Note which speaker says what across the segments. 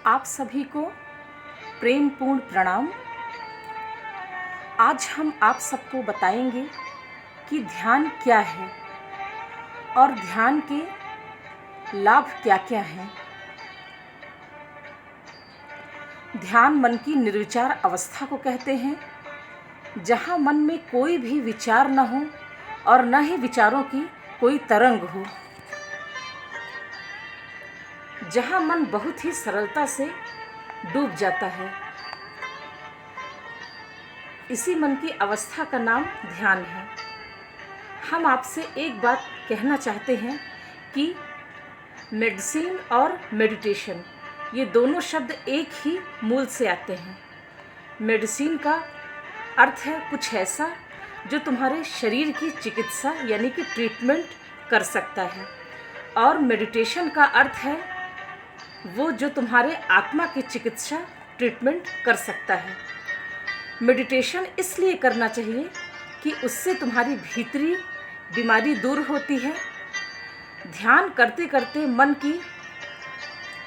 Speaker 1: आप सभी को प्रेम पूर्ण प्रणाम। आज हम आप सबको बताएंगे कि ध्यान क्या है और ध्यान के लाभ क्या क्या हैं। ध्यान मन की निर्विचार अवस्था को कहते हैं, जहाँ मन में कोई भी विचार न हो और न ही विचारों की कोई तरंग हो, जहाँ मन बहुत ही सरलता से डूब जाता है। इसी मन की अवस्था का नाम ध्यान है। हम आपसे एक बात कहना चाहते हैं कि मेडिसिन और मेडिटेशन ये दोनों शब्द एक ही मूल से आते हैं। मेडिसिन का अर्थ है कुछ ऐसा जो तुम्हारे शरीर की चिकित्सा यानी कि ट्रीटमेंट कर सकता है, और मेडिटेशन का अर्थ है वो जो तुम्हारे आत्मा की चिकित्सा ट्रीटमेंट कर सकता है। मेडिटेशन इसलिए करना चाहिए कि उससे तुम्हारी भीतरी बीमारी दूर होती है। ध्यान करते करते मन की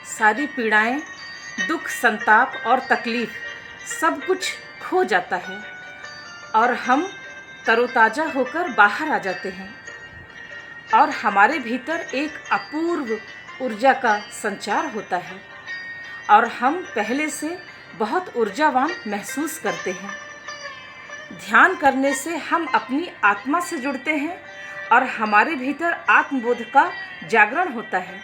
Speaker 1: सारी पीड़ाएं, दुख, संताप और तकलीफ सब कुछ खो जाता है और हम तरोताज़ा होकर बाहर आ जाते हैं, और हमारे भीतर एक अपूर्व ऊर्जा का संचार होता है और हम पहले से बहुत ऊर्जावान महसूस करते हैं। ध्यान करने से हम अपनी आत्मा से जुड़ते हैं और हमारे भीतर आत्मबोध का जागरण होता है,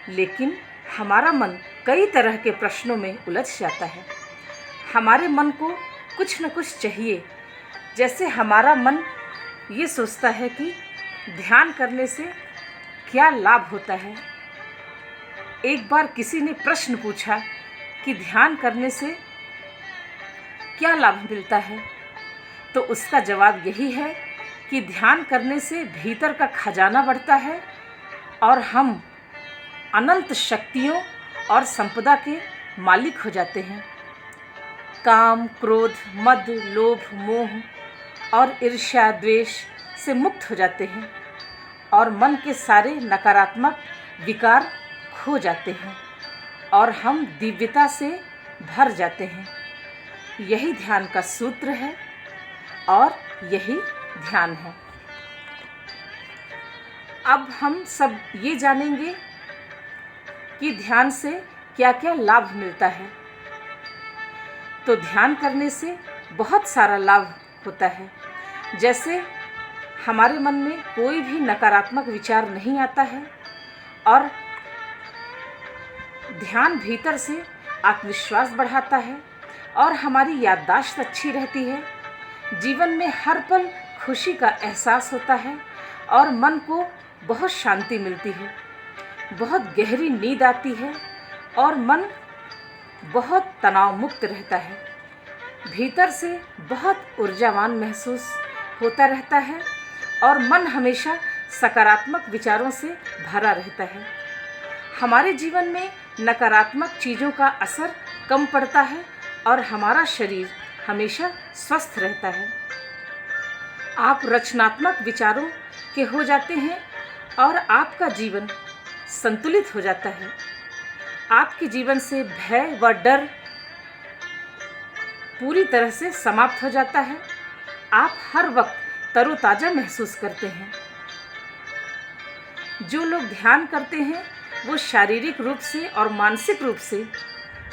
Speaker 1: लेकिन हमारा मन कई तरह के प्रश्नों में उलझ जाता है। हमारे मन को कुछ न कुछ चाहिए। जैसे हमारा मन ये सोचता है कि ध्यान करने से क्या लाभ होता है। एक बार किसी ने प्रश्न पूछा कि ध्यान करने से क्या लाभ मिलता है, तो उसका जवाब यही है कि ध्यान करने से भीतर का खजाना बढ़ता है और हम अनंत शक्तियों और संपदा के मालिक हो जाते हैं। काम, क्रोध, मद, लोभ, मोह और ईर्ष्या, द्वेष से मुक्त हो जाते हैं और मन के सारे नकारात्मक विकार खो जाते हैं और हम दिव्यता से भर जाते हैं। यही ध्यान का सूत्र है और यही ध्यान है। अब हम सब ये जानेंगे कि ध्यान से क्या क्या लाभ मिलता है। तो ध्यान करने से बहुत सारा लाभ होता है। जैसे हमारे मन में कोई भी नकारात्मक विचार नहीं आता है और ध्यान भीतर से आत्मविश्वास बढ़ाता है और हमारी याददाश्त अच्छी रहती है। जीवन में हर पल खुशी का एहसास होता है और मन को बहुत शांति मिलती है, बहुत गहरी नींद आती है और मन बहुत तनाव मुक्त रहता है। भीतर से बहुत ऊर्जावान महसूस होता रहता है और मन हमेशा सकारात्मक विचारों से भरा रहता है। हमारे जीवन में नकारात्मक चीज़ों का असर कम पड़ता है और हमारा शरीर हमेशा स्वस्थ रहता है। आप रचनात्मक विचारों के हो जाते हैं और आपका जीवन संतुलित हो जाता है। आपके जीवन से भय व डर पूरी तरह से समाप्त हो जाता है। आप हर वक्त तरोताज़ा महसूस करते हैं। जो लोग ध्यान करते हैं वो शारीरिक रूप से और मानसिक रूप से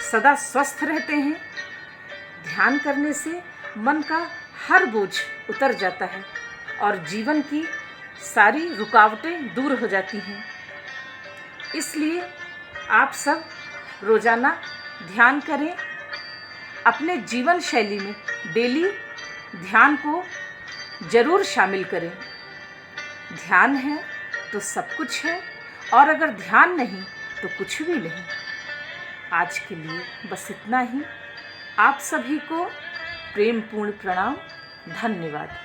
Speaker 1: सदा स्वस्थ रहते हैं। ध्यान करने से मन का हर बोझ उतर जाता है और जीवन की सारी रुकावटें दूर हो जाती हैं। इसलिए आप सब रोज़ाना ध्यान करें। अपने जीवन शैली में डेली ध्यान को ज़रूर शामिल करें। ध्यान है तो सब कुछ है, और अगर ध्यान नहीं तो कुछ भी नहीं। आज के लिए बस इतना ही। आप सभी को प्रेम पूर्ण प्रणाम। धन्यवाद।